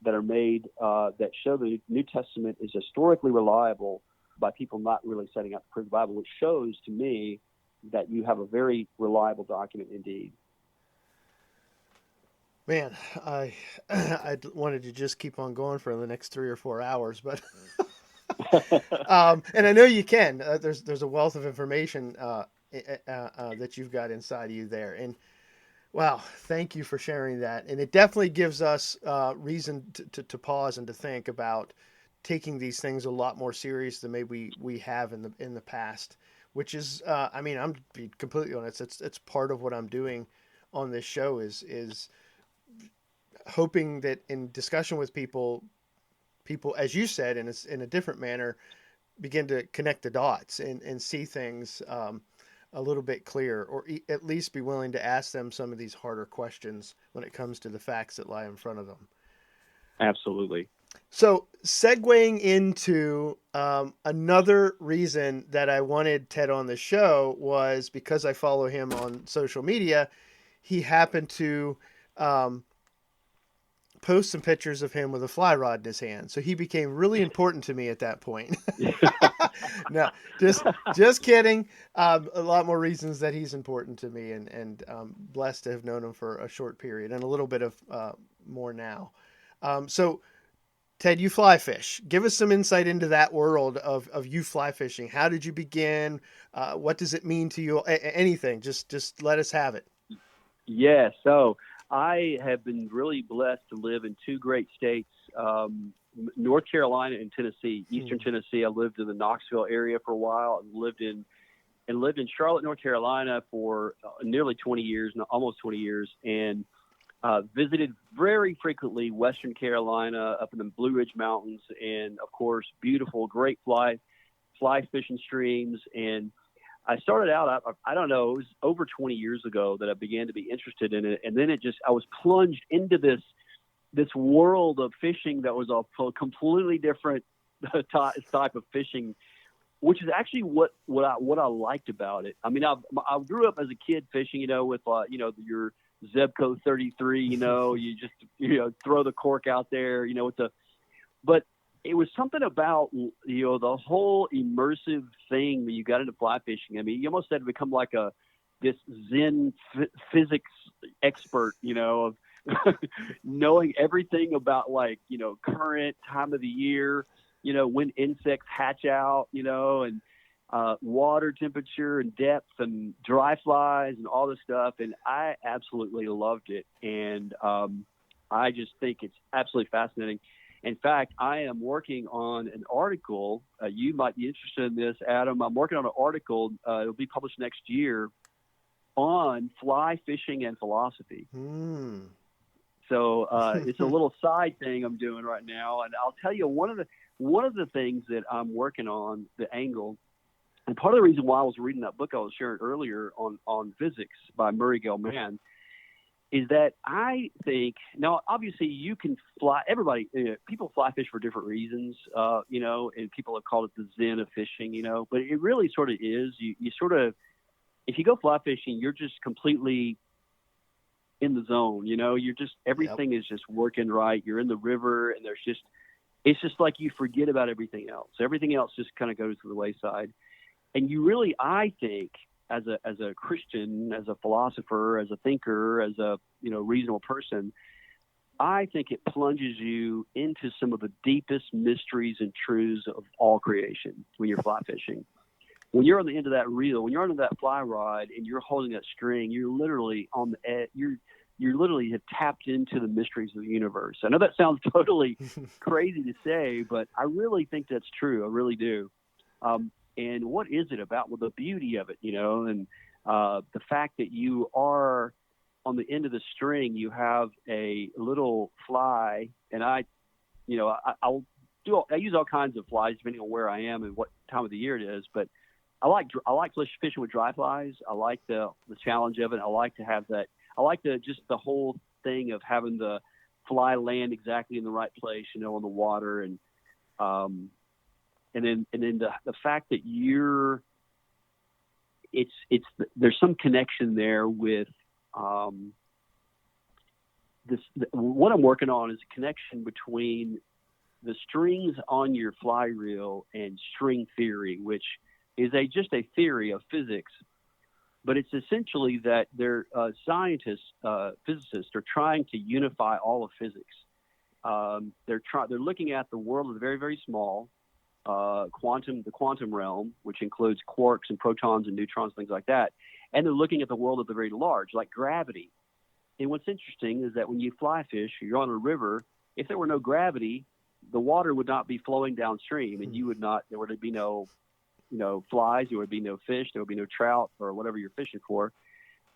that are made that show the New Testament is historically reliable by people not really setting out to prove the Bible, which shows to me that you have a very reliable document indeed. Man, I wanted to just keep on going for the next 3 or 4 hours, but and I know you can. There's a wealth of information that you've got inside of you there, and wow, thank you for sharing that. And it definitely gives us reason to pause and to think about taking these things a lot more serious than maybe we have in the past. Which is, I mean, I'm to be completely honest. It's part of what I'm doing on this show is hoping that in discussion with people, as you said, in a different manner, begin to connect the dots and see things a little bit clearer, or at least be willing to ask them some of these harder questions when it comes to the facts that lie in front of them. Absolutely. So segueing into another reason that I wanted Ted on the show was because I follow him on social media. He happened to post some pictures of him with a fly rod in his hand. So he became really important to me at that point. No, just kidding. A lot more reasons that he's important to me, and blessed to have known him for a short period and a little bit of more now. So Ted, you fly fish. Give us some insight into that world of you fly fishing. How did you begin? What does it mean to you? Anything. Just let us have it. Yeah. So I have been really blessed to live in two great states, North Carolina and Tennessee. Eastern Tennessee. I lived in the Knoxville area for a while, and lived in Charlotte, North Carolina for nearly 20 years, almost 20 years, and visited very frequently Western Carolina, up in the Blue Ridge Mountains, and of course, beautiful, great fly fishing streams. And I started out, I don't know, it was over 20 years ago that I began to be interested in it. And then I was plunged into this world of fishing that was a completely different type of fishing, which is actually what I liked about it. I mean, I grew up as a kid fishing, with your Zebco 33, you just, throw the cork out there, but it was something about, the whole immersive thing that you got into fly fishing. I mean, you almost had to become like this Zen physics expert, of knowing everything about current, time of the year, when insects hatch out, and water temperature and depth and dry flies and all this stuff. And I absolutely loved it. And I just think it's absolutely fascinating. In fact, I am working on an article. You might be interested in this, Adam. I'm working on an article. It'll be published next year on fly fishing and philosophy. So it's a little side thing I'm doing right now. And I'll tell you, one of the things that I'm working on, the angle, and part of the reason why I was reading that book I was sharing earlier on physics by Murray Gell-Mann, is that I think, now obviously you can fly, people fly fish for different reasons, and people have called it the Zen of fishing, but it really sort of is, you sort of if you go fly fishing, you're just completely in the zone. You're just, Yep. everything is just working right. You're in the river, and it's just like you forget about everything else. Everything else just kind of goes to the wayside. And you really, I think, as a Christian, as a philosopher, as a thinker, as a reasonable person, I think it plunges you into some of the deepest mysteries and truths of all creation when you're fly fishing. When you're on the end of that reel, when you're on that fly rod and you're holding that string, you're literally on the edge. You literally have tapped into the mysteries of the universe. I know that sounds totally crazy to say, but I really think that's true. I really do. And what is it about? Well, the beauty of it, and the fact that you are on the end of the string, you have a little fly, and I use all kinds of flies depending on where I am and what time of the year it is, but I like fishing with dry flies. I like the challenge of it. I like to have that. I like just the whole thing of having the fly land exactly in the right place, on the water, and then the fact that there's some connection there with what I'm working on is a connection between the strings on your fly reel and string theory, which is just a theory of physics, but it's essentially that scientists, physicists are trying to unify all of physics. They're looking at the world of the very, very small, the quantum realm, which includes quarks and protons and neutrons, things like that, and they're looking at the world of the very large, like gravity. And what's interesting is that when you fly fish, you're on a river. If there were no gravity, the water would not be flowing downstream, and there would be no flies, there would be no fish, there would be no trout or whatever you're fishing for.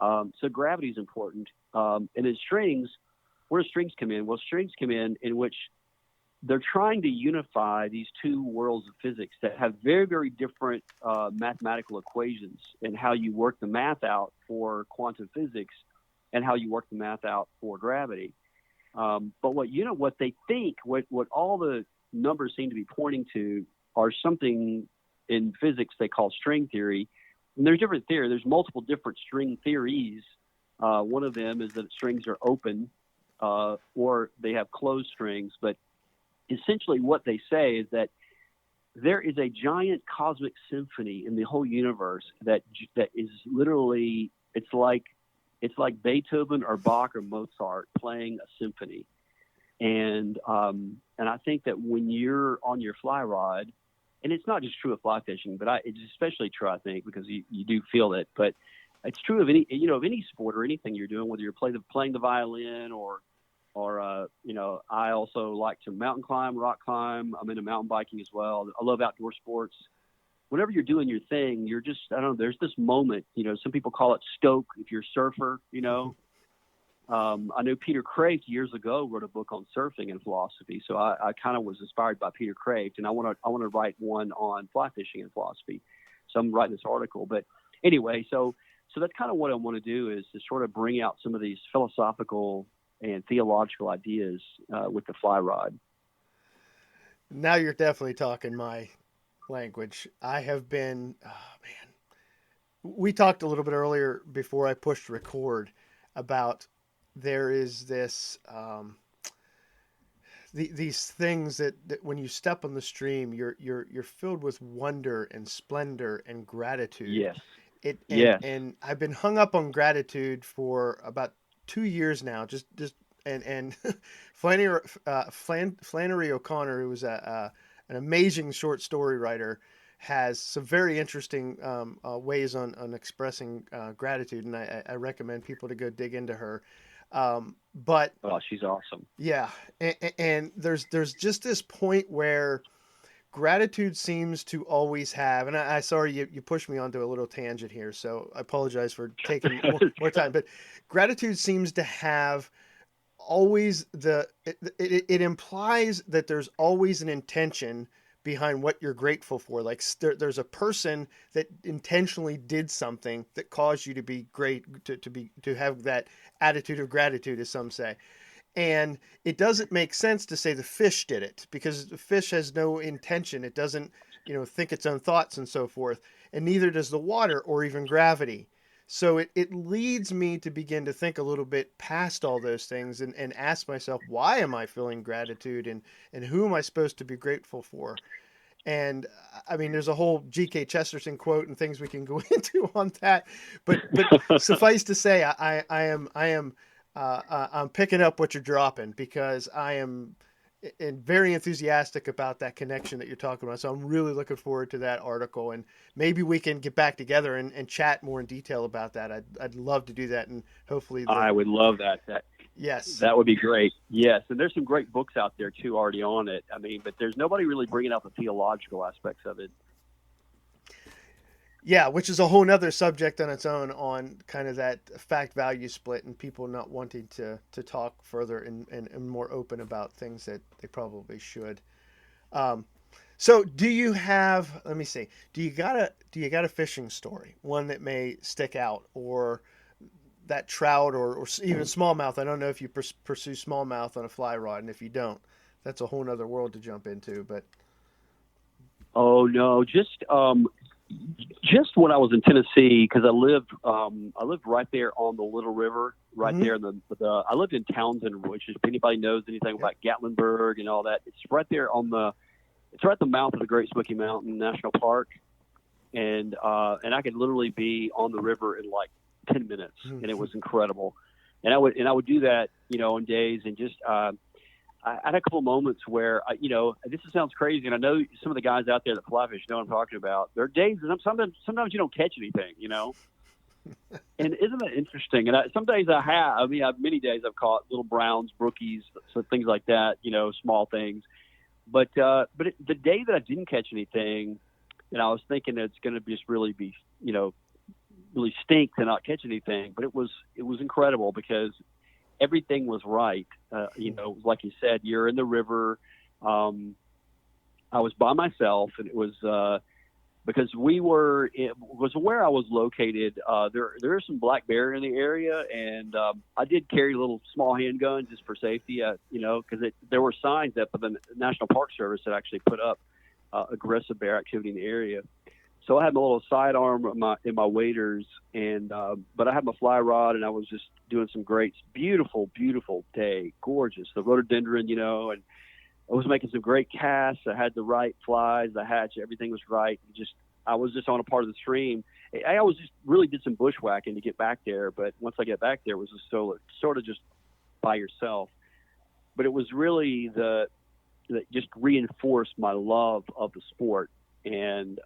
So gravity is important. And then strings, where do strings come in? Well, strings come in which they're trying to unify these two worlds of physics that have very, very different mathematical equations and how you work the math out for quantum physics and how you work the math out for gravity. But what they think, what all the numbers seem to be pointing to are something in physics they call string theory. And there's different theory. There's multiple different string theories. One of them is that strings are open or they have closed strings. But essentially what they say is that there is a giant cosmic symphony in the whole universe that is literally, it's like Beethoven or Bach or Mozart playing a symphony. And I think that when you're on your fly rod, and it's not just true of fly fishing, but it's especially true, I think, because you do feel it. But it's true of any sport or anything you're doing, whether you're playing the violin or I also like to mountain climb, rock climb. I'm into mountain biking as well. I love outdoor sports. Whenever you're doing your thing, you're just, I don't know, there's this moment, some people call it stoke if you're a surfer, I know Peter Kraft years ago wrote a book on surfing and philosophy. So I kind of was inspired by Peter Kraft, and I want to write one on fly fishing and philosophy. So I'm writing this article, but anyway, so that's kind of what I want to do, is to sort of bring out some of these philosophical and theological ideas with the fly rod. Now you're definitely talking my language. I have been, we talked a little bit earlier before I pushed record about there is this, these things that when you step on the stream, you're filled with wonder and splendor and gratitude. Yes. And I've been hung up on gratitude for about 2 years now. And Flannery O'Connor, who was an amazing short story writer, has some very interesting ways on expressing gratitude, and I recommend people to go dig into her. But she's awesome. Yeah, and there's just this point where gratitude seems to always have, and I sorry you pushed me onto a little tangent here, so I apologize for taking more time. But gratitude seems to have always it implies that there's always an intention behind what you're grateful for. Like there's a person that intentionally did something that caused you to be great, to have that attitude of gratitude, as some say. And it doesn't make sense to say the fish did it, because the fish has no intention. It doesn't, think its own thoughts and so forth. And neither does the water or even gravity. So it leads me to begin to think a little bit past all those things and ask myself, why am I feeling gratitude and who am I supposed to be grateful for? And I mean, there's a whole G.K. Chesterton quote and things we can go into on that. But suffice to say, I'm picking up what you're dropping because I am and very enthusiastic about that connection that you're talking about. So I'm really looking forward to that article, and maybe we can get back together and chat more in detail about that. I'd love to do that, and hopefully I would love that. Yes, that would be great. Yes, and there's some great books out there too already on it. I mean, but there's nobody really bringing out the theological aspects of it. yeah, which is a whole nother subject on its own on kind of that fact value split and people not wanting to talk further and more open about things that they probably should. Um, so do you have, let me see, do you got a fishing story, one that may stick out, or that trout or even smallmouth? I don't know if you pursue smallmouth on a fly rod, and if you don't, that's a whole nother world to jump into, but Oh no, just when I was in Tennessee, because I lived right there on the Little River, right mm-hmm. there in I lived in Townsend, which is, if anybody knows anything about Gatlinburg and all that, it's right there it's right at the mouth of the Great Smoky Mountain National Park, and I could literally be on the river in like 10 minutes, mm-hmm. and it was incredible. And I would do that, on days, and just I had a couple of moments where, this sounds crazy, and I know some of the guys out there that fly fish know what I'm talking about. There are days, and sometimes you don't catch anything, And isn't that interesting? And some days I have. I mean, many days I've caught little browns, brookies, so things like that, small things. But the day that I didn't catch anything, and I was thinking it's going to just really be, really stink to not catch anything. But it was incredible because everything was right. Like you said, you're in the river. I was by myself, and it was because it was where I was located. There is some black bear in the area, and I did carry a little small handgun just for safety. Because there were signs that the National Park Service had actually put up aggressive bear activity in the area. So I had my little sidearm in my waders, and but I had my fly rod, and I was just doing some great, beautiful, beautiful day, gorgeous. The rhododendron, and I was making some great casts. I had the right flies, the hatch, everything was right. I was just on a part of the stream. I always just really did some bushwhacking to get back there, but once I get back there, it was just sort of just by yourself. But it was really that just reinforced my love of the sport, and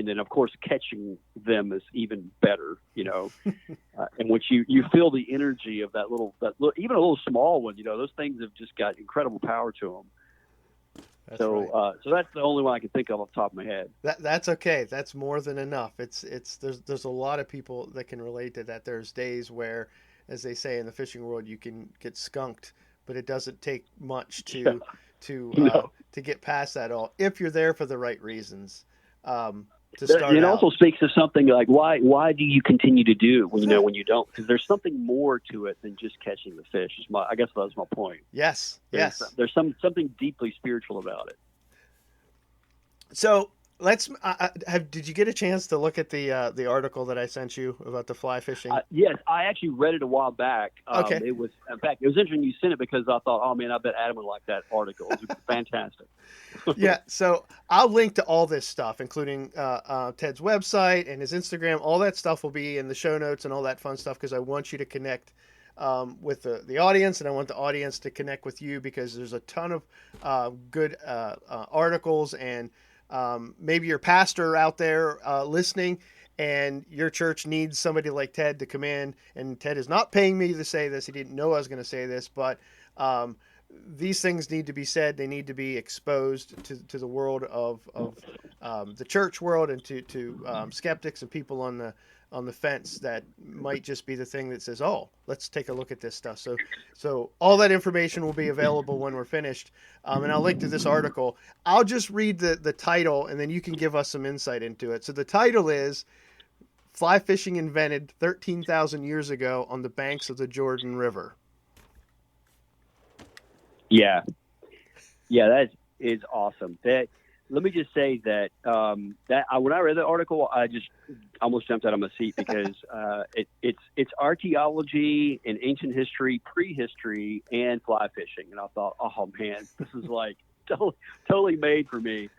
then of course catching them is even better, in which you feel the energy of that little, even a little small one, those things have just got incredible power to them. That's so right. So that's the only one I can think of off the top of my head. That's okay. That's more than enough. There's a lot of people that can relate to that. There's days where, as they say in the fishing world, you can get skunked, but it doesn't take much to get past that all if you're there for the right reasons. It also speaks to something like why do you continue to do it when you don't? Because there's something more to it than just catching the fish. I guess that was my point. Yes. There's something deeply spiritual about it. So let's. Did you get a chance to look at the article that I sent you about the fly fishing? Yes, I actually read it a while back. Okay. It was interesting you sent it because I thought, oh man, I bet Adam would like that article. It was fantastic. Yeah, so I'll link to all this stuff, including Ted's website and his Instagram. All that stuff will be in the show notes and all that fun stuff because I want you to connect with the audience, and I want the audience to connect with you because there's a ton of good articles, and maybe your pastor out there listening, and your church needs somebody like Ted to come in. And Ted is not paying me to say this. He didn't know I was going to say this, but these things need to be said. They need to be exposed to the world of the church world and to skeptics and people on the fence that might just be the thing that says, oh, let's take a look at this stuff. So all that information will be available when we're finished. And I'll link to this article. I'll just read the title, and then you can give us some insight into it. So the title is Fly Fishing Invented 13,000 Years Ago on the Banks of the Jordan River. Yeah, that is awesome. let me just say that when I read the article, I just almost jumped out of my seat because it's archaeology and ancient history, prehistory, and fly fishing, and I thought, oh man, this is like totally made for me.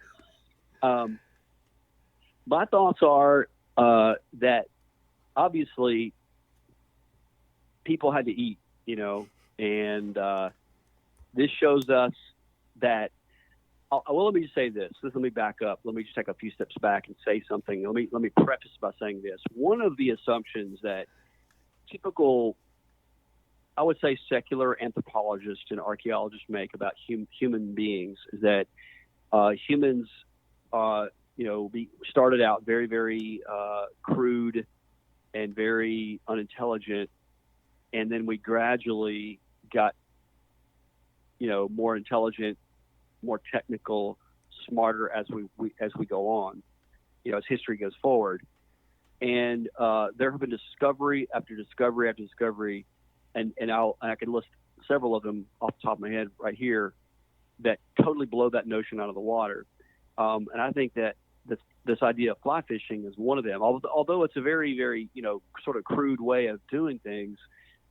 My thoughts are that obviously people had to eat, and this shows us that. Well, let me just say this. Let me back up. Let me just take a few steps back and say something. Let me preface by saying this. One of the assumptions that typical, I would say, secular anthropologists and archaeologists make about human beings is that humans, started out very, very crude and very unintelligent, and then we gradually got, more intelligent, more technical, smarter as we go on, as history goes forward. And there have been discovery after discovery after discovery, and I can list several of them off the top of my head right here that totally blow that notion out of the water. And I think that this idea of fly fishing is one of them, although it's a very, very, sort of crude way of doing things,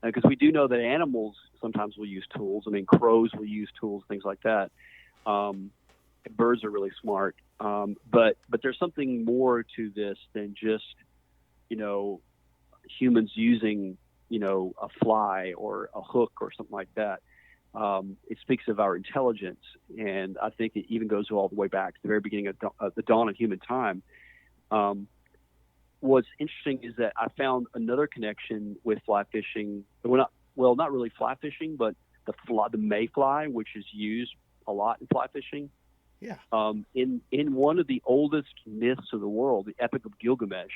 because we do know that animals sometimes will use tools. I mean, crows will use tools, things like that. Birds are really smart. But there's something more to this than just, humans using, a fly or a hook or something like that. It speaks of our intelligence. And I think it even goes all the way back to the very beginning of the dawn of human time. What's interesting is that I found another connection with fly fishing. Not really fly fishing, but the mayfly, which is used a lot in fly fishing. Yeah. In one of the oldest myths of the world, the Epic of Gilgamesh.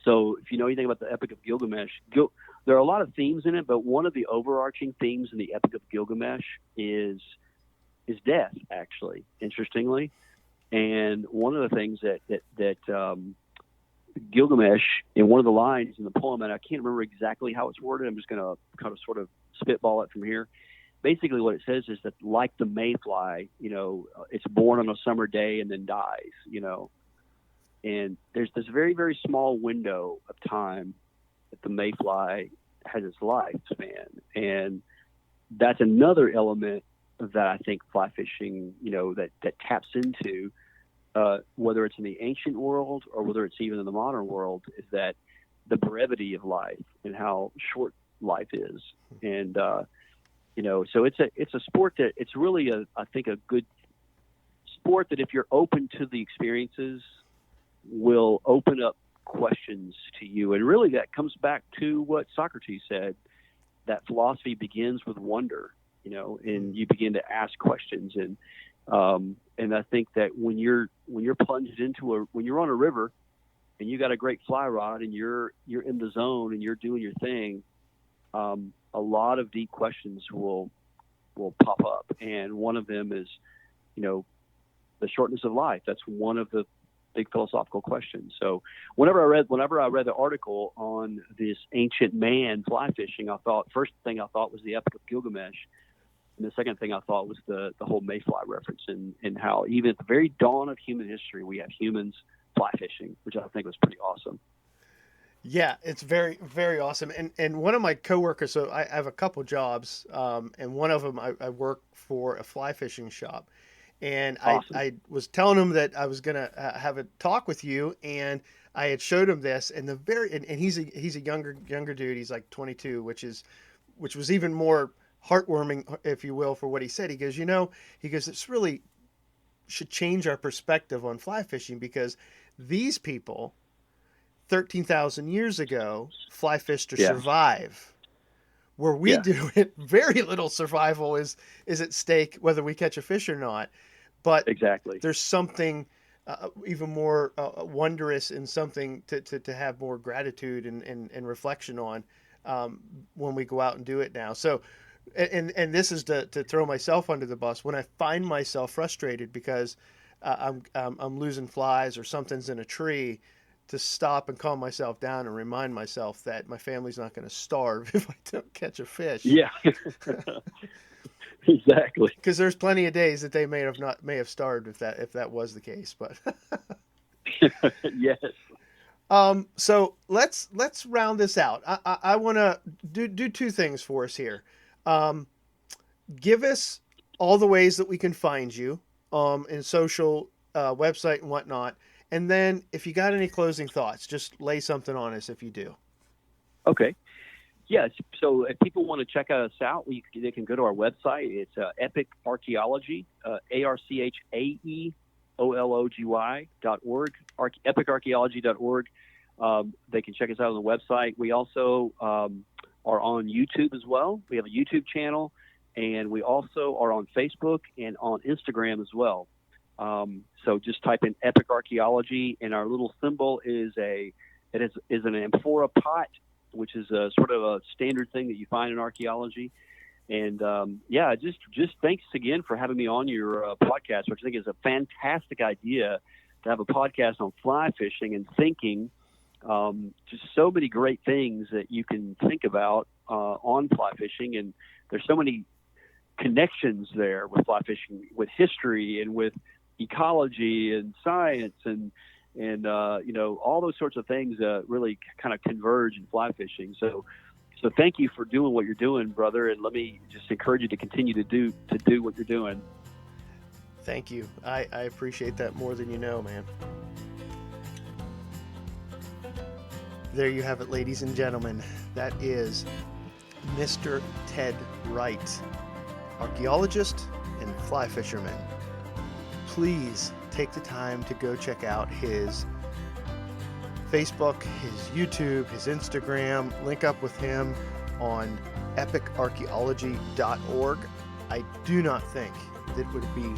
So if you know anything about the Epic of Gilgamesh, there are a lot of themes in it, but one of the overarching themes in the Epic of Gilgamesh is death, actually, interestingly. And one of the things that Gilgamesh, in one of the lines in the poem, and I can't remember exactly how it's worded, I'm just going to kind of sort of spitball it from here. Basically what it says is that, like the mayfly, it's born on a summer day and then dies, and there's this very, very small window of time that the mayfly has its lifespan. And that's another element that I think fly fishing, that taps into, whether it's in the ancient world or whether it's even in the modern world, is that the brevity of life and how short life is. And, so it's a sport that it's really I think a good sport that, if you're open to the experiences, will open up questions to you. And really that comes back to what Socrates said, that philosophy begins with wonder, and you begin to ask questions. And I think that when you're plunged when you're on a river and you got a great fly rod and you're in the zone and you're doing your thing, a lot of deep questions will pop up, and one of them is, the shortness of life. That's one of the big philosophical questions. So whenever I read the article on this ancient man fly fishing, first thing I thought was the Epic of Gilgamesh, and the second thing I thought was the whole mayfly reference, and how even at the very dawn of human history we have humans fly fishing, which I think was pretty awesome. Yeah, it's very, very awesome. And one of my coworkers, so I have a couple jobs, and one of them I work for a fly fishing shop. And awesome. I was telling him that I was going to have a talk with you, and I had showed him this, and and he's a younger dude. He's like 22, which was even more heartwarming, if you will, for what he said. He goes, it's really should change our perspective on fly fishing, because these people 13,000 years ago fly fished to survive, where we do it. Very little survival is at stake, whether we catch a fish or not. But exactly, there's something even more wondrous, and something to have more gratitude and reflection on when we go out and do it now. So, and this is to throw myself under the bus. When I find myself frustrated because I'm losing flies or something's in a tree, to stop and calm myself down and remind myself that my family's not going to starve if I don't catch a fish. Yeah. Exactly. Because there's plenty of days that they may have starved if that was the case. But Yes. so let's round this out. I want to do two things for us here. Um, give us all the ways that we can find you in social, website and whatnot, and then if you got any closing thoughts, just lay something on us if you do. Okay. Yes. So if people want to check us out, they can go to our website. It's Epic Archaeology, ARCHAEOLOGY.org, epicarchaeology.org. They can check us out on the website. We also are on YouTube as well. We have a YouTube channel, and we also are on Facebook and on Instagram as well. So just type in Epic Archaeology, and our little symbol is an amphora pot, which is a sort of a standard thing that you find in archaeology. And just thanks again for having me on your podcast, which I think is a fantastic idea to have a podcast on fly fishing and thinking. Just so many great things that you can think about on fly fishing, and there's so many connections there with fly fishing, with history and with ecology and science and all those sorts of things really kind of converge in fly fishing. So thank you for doing what you're doing, brother, and let me just encourage you to continue to do what you're doing. Thank you. I appreciate that more than you know, man. There you have it, ladies and gentlemen. That is Mr. Ted Wright, archaeologist and fly fisherman. Please take the time to go check out his Facebook, his YouTube, his Instagram. Link up with him on epicarchaeology.org. I do not think that would be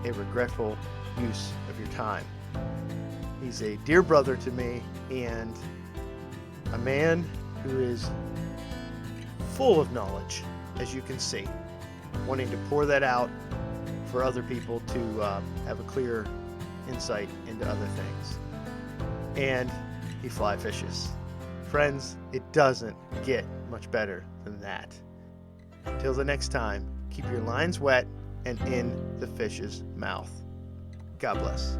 a regretful use of your time. He's a dear brother to me and a man who is full of knowledge, as you can see, wanting to pour that out for other people to have a clear insight into other things. And he fly fishes. Friends, it doesn't get much better than that. Till the next time, keep your lines wet and in the fish's mouth. God bless.